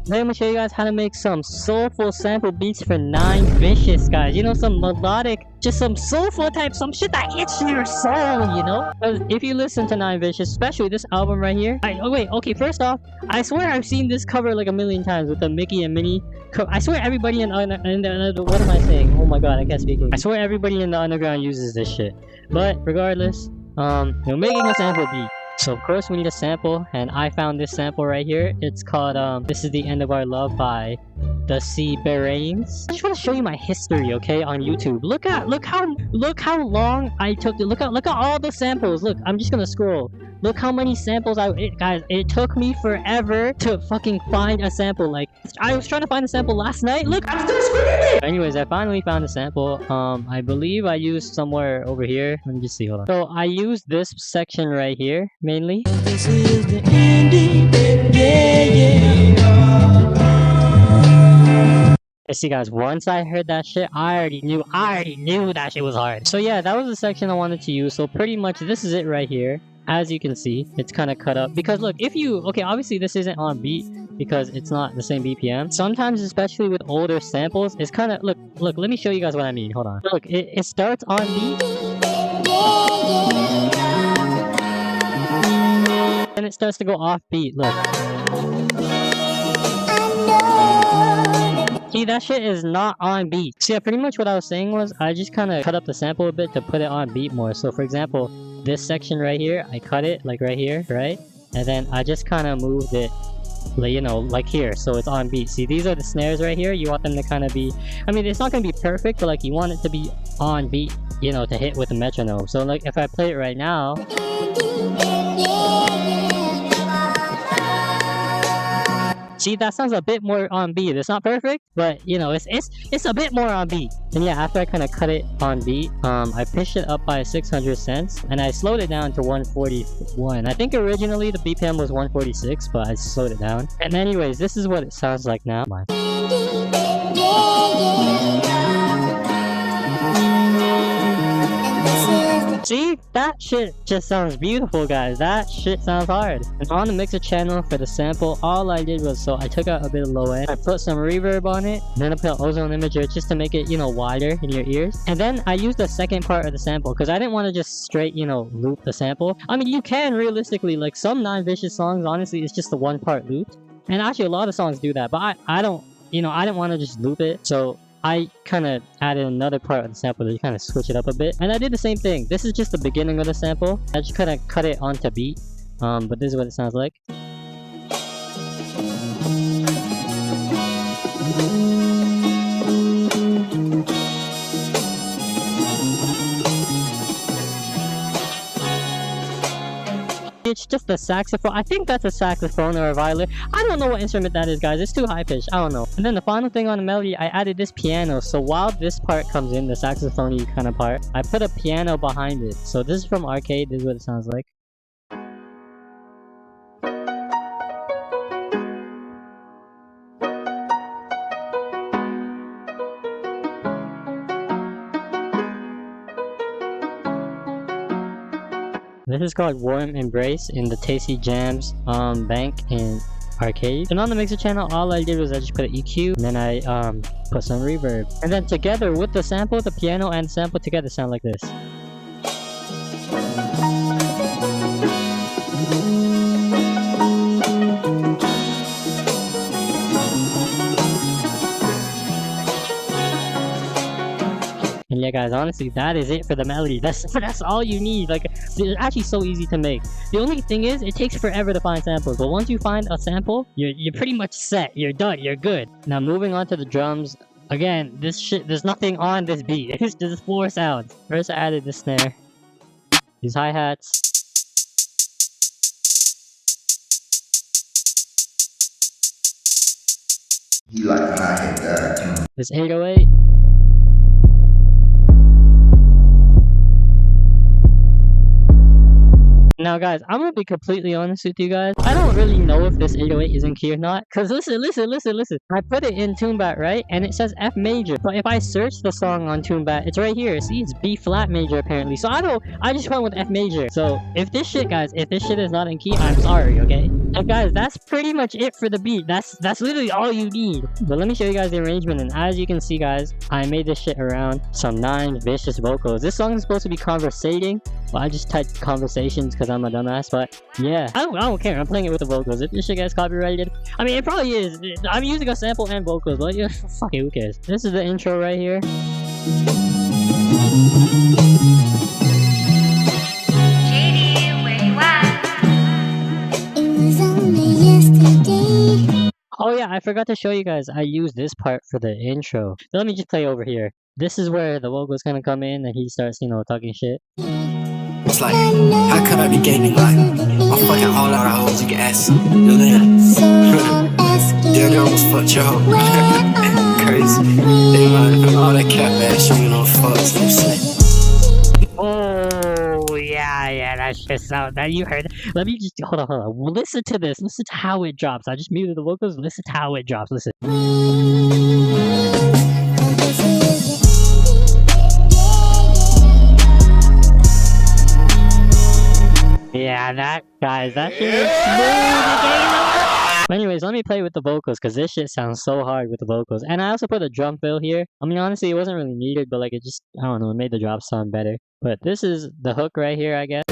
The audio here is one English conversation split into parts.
Today I'm gonna show you guys how to make some soulful sample beats for ninevicous, guys. You know, some melodic, just some soulful type, some shit that hits your soul, you know? Because if you listen to ninevicous, especially this album right here. Okay, first off, I swear I've seen this cover like a million times with the Mickey and Minnie. I swear everybody in the what am I saying? Oh my god, I can't speak English. I swear everybody in the underground uses this shit. But regardless, you're making a sample beat. So of course we need a sample, and I found this sample right here. It's called This Is the End of Our Love by the Seaberains. I just want to show you my history, okay, on YouTube. Look how long I took to look at all the samples. Look, I'm just gonna scroll. Look how many samples guys, it took me forever to fucking find a sample. Like, I was trying to find a sample last night. Look, I'm still screaming! Anyways, I finally found a sample. I believe I used somewhere over here. Let me just see, hold on. So, I used this section right here, mainly. This is the ending, see guys, once I heard that shit, I already knew that shit was hard. So yeah, that was the section I wanted to use. So pretty much this is it right here. As you can see, it's kind of cut up because look, okay, obviously this isn't on beat because it's not the same BPM. Sometimes, especially with older samples, it's kind of, look, let me show you guys what I mean. Hold on. Look, it starts on beat and it starts to go off beat. Look. See, that shit is not on beat. So yeah, pretty much what I was saying was I just kind of cut up the sample a bit to put it on beat more. So for example, this section right here, I cut it like right here, right? And then I just kind of moved it, like, you know, like here, so it's on beat. See, these are the snares right here. You want them to kind of be, I mean, it's not going to be perfect, but like you want it to be on beat, you know, to hit with the metronome. So like if I play it right now, see, that sounds a bit more on beat. It's not perfect, but you know, it's a bit more on beat. And yeah, after I kind of cut it on beat, I pitched it up by 600 cents, and I slowed it down to 141. I think originally the BPM was 146, but I slowed it down. And anyways, this is what it sounds like now. See, that shit just sounds beautiful, guys. That shit sounds hard. And on the mixer channel for the sample, all I did was, so I took out a bit of low end, I put some reverb on it, then I put ozone imager just to make it, you know, wider in your ears. And then I used the second part of the sample because I didn't want to just straight, you know, loop the sample. I mean, you can realistically, like some ninevicous songs, honestly, it's just the one part looped. And actually, a lot of songs do that, but I don't, you know, I didn't want to just loop it. So I kind of added another part of the sample to kind of switch it up a bit. And I did the same thing. This is just the beginning of the sample. I just kind of cut it onto beat. But this is what it sounds like. It's just a saxophone. I think that's a saxophone or a violin. I don't know what instrument that is, guys. It's too high pitched. I don't know. And then the final thing on the melody, I added this piano. So while this part comes in, the saxophone-y kind of part, I put a piano behind it. So this is from Arcade. This is what it sounds like. This is called Warm Embrace in the Tasty Jams bank in Arcade. And on the mixer channel, all I did was I just put an EQ, and then I put some reverb. And then together with the sample, the piano and the sample together sound like this. And yeah, guys, honestly, that is it for the melody. That's all you need. Like, it's actually so easy to make. The only thing is, it takes forever to find samples. But once you find a sample, you're pretty much set. You're done. You're good. Now, moving on to the drums. Again, this shit, there's nothing on this beat. It's just 4 sounds. First, I added the snare. These hi-hats. You like the hi-hat guy. This 808. Now guys, I'm gonna be completely honest with you guys. I don't really know if this 808 is in key or not. Cause listen. I put it in TuneBat, right? And it says F major. But if I search the song on TuneBat, it's right here. See, it's B flat major apparently. So I just went with F major. So if this shit, guys, if this shit is not in key, I'm sorry, okay? And guys, that's pretty much it for the beat. That's literally all you need. But let me show you guys the arrangement. And as you can see, guys, I made this shit around some 9 vicious vocals. This song is supposed to be conversating. Well, I just typed conversations because I'm a dumbass, but yeah, I don't care. I'm playing it with the vocals. If this shit gets copyrighted, I mean, it probably is. I'm using a sample and vocals, but yeah, fuck it, who cares? This is the intro right here. Oh yeah, I forgot to show you guys. I used this part for the intro. So let me just play over here. This is where the vocals kind of come in and he starts, you know, talking shit. It's like, how could I be gaming like a fucking whole lot of hoes you can ask? You know what I'm saying? Damn, they almost fucked your hoe. Crazy. They mind all that cap ass, you know, fucks, you say. Oh yeah, that's just sound that you heard. Let me just hold on. Listen to this. Listen to how it drops. I just muted the vocals. Listen to how it drops. Listen. Yeah, that shit is smooth. Anyways, let me play with the vocals because this shit sounds so hard with the vocals. And I also put a drum fill here. I mean, honestly, it wasn't really needed, but like it just, I don't know, it made the drop sound better. But this is the hook right here, I guess.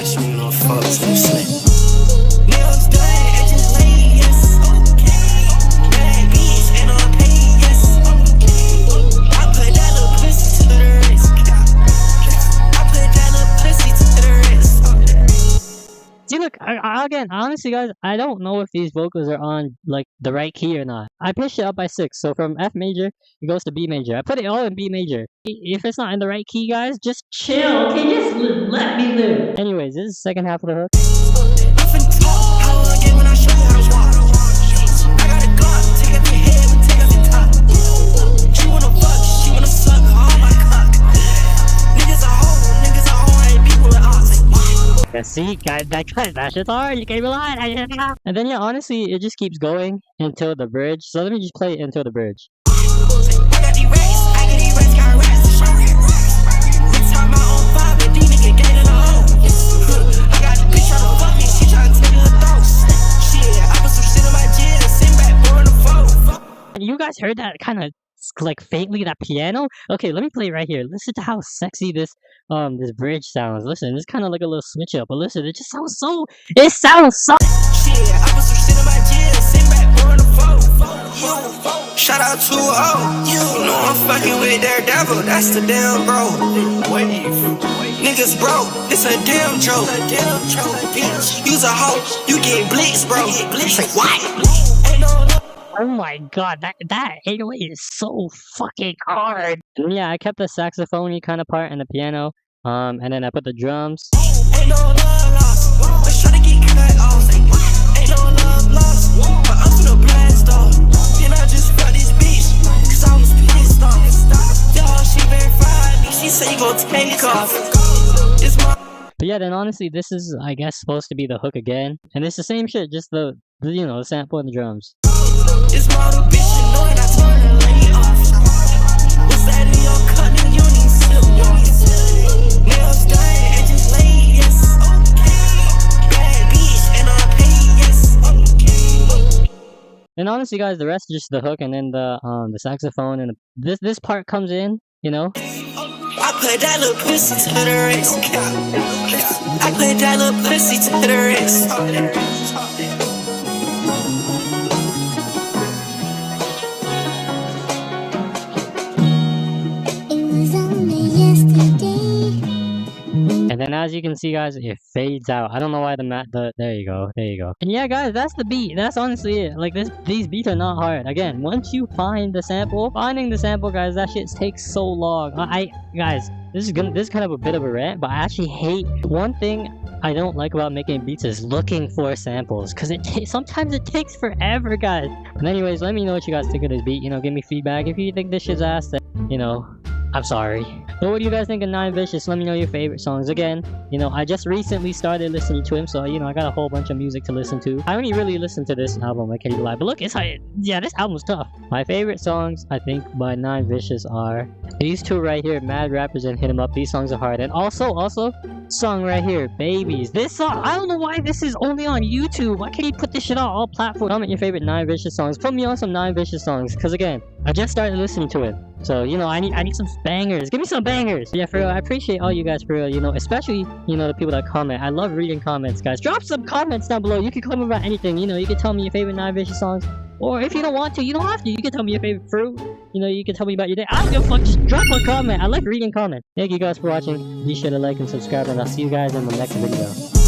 See, look, again, honestly, guys, I don't know if these vocals are on, like, the right key or not. I pitched it up by 6, so from F major, it goes to B major. I put it all in B major. If it's not in the right key, guys, just chill, okay? Just let me live. Anyways, this is the second half of the hook. Yeah, see, guys, that shit's hard. You can't rely on it. And then, yeah, honestly, it just keeps going until the bridge. So let me just play it until the bridge. You guys heard that kind of like faintly, that piano? Okay, let me play it right here. Listen to how sexy this bridge sounds. Listen, it's kind of like a little switch up, but listen, it just sounds so. It sounds so. Shout out to you know I'm fucking with their devil. That's the damn bro. Niggas bro, it's a damn joke. Use a hoe, you get blitzed, bro. Like what? Oh my god, that 808 is so fucking hard. And yeah, I kept the saxophone kind of part and the piano. And then I put the drums. Ain't no love lost. Let's try to get cut off. Ain't no love lost. But I'm finna blast off. Then I just got this bitch. Cause I was pissed off. Y'all, she verified me. She said you gon' take off. It's my. But yeah, then honestly, this is, I guess, supposed to be the hook again. And it's the same shit, just the you know, the sample and the drums. It's model bitch, you know it, I turn her lady off. What's that in your cut, nigga, you need silk. Nails done, edges laid, yes, okay. Bad bitch, and I pay, yes, okay. And honestly, guys, the rest is just the hook and then the saxophone and this part comes in, you know. I put that little pussy to the wrist. I put that little pussy to the wrist. And then as you can see, guys, it fades out. I don't know why there you go. And yeah, guys, that's the beat. That's honestly it. Like these beats are not hard. Again, once you find the sample, guys, that shit takes so long. Guys, this is kind of a bit of a rant, but I actually hate one thing I don't like about making beats is looking for samples, because sometimes it takes forever, guys. But anyways, let me know what you guys think of this beat. You know, give me feedback. If you think this shit's ass, then, you know, I'm sorry. But what do you guys think of Nine Vicious? Let me know your favorite songs. Again, you know, I just recently started listening to him, so, you know, I got a whole bunch of music to listen to. I only really listened to this album, I can't even lie. But look, it's like, yeah, this album's tough. My favorite songs, I think, by Nine Vicious are these two right here, Mad Rappers and Hit 'Em Up. These songs are hard. And also, song right here, Babies. This song, I don't know why this is only on YouTube. Why can't he put this shit on all platforms? Comment your favorite Nine Vicious songs. Put me on some Nine Vicious songs, because again, I just started listening to it. So, you know, I need some bangers. Give me some bangers. Yeah, for real, I appreciate all you guys for real, you know, especially, you know, the people that comment. I love reading comments, guys. Drop some comments down below. You can comment about anything, you know, you can tell me your favorite Nine Vicious songs. Or if you don't want to, you don't have to. You can tell me your favorite fruit. You know, you can tell me about your day. I don't give a fuck. Just drop a comment. I like reading comments. Thank you guys for watching. Be sure to like and subscribe, and I'll see you guys in the next video.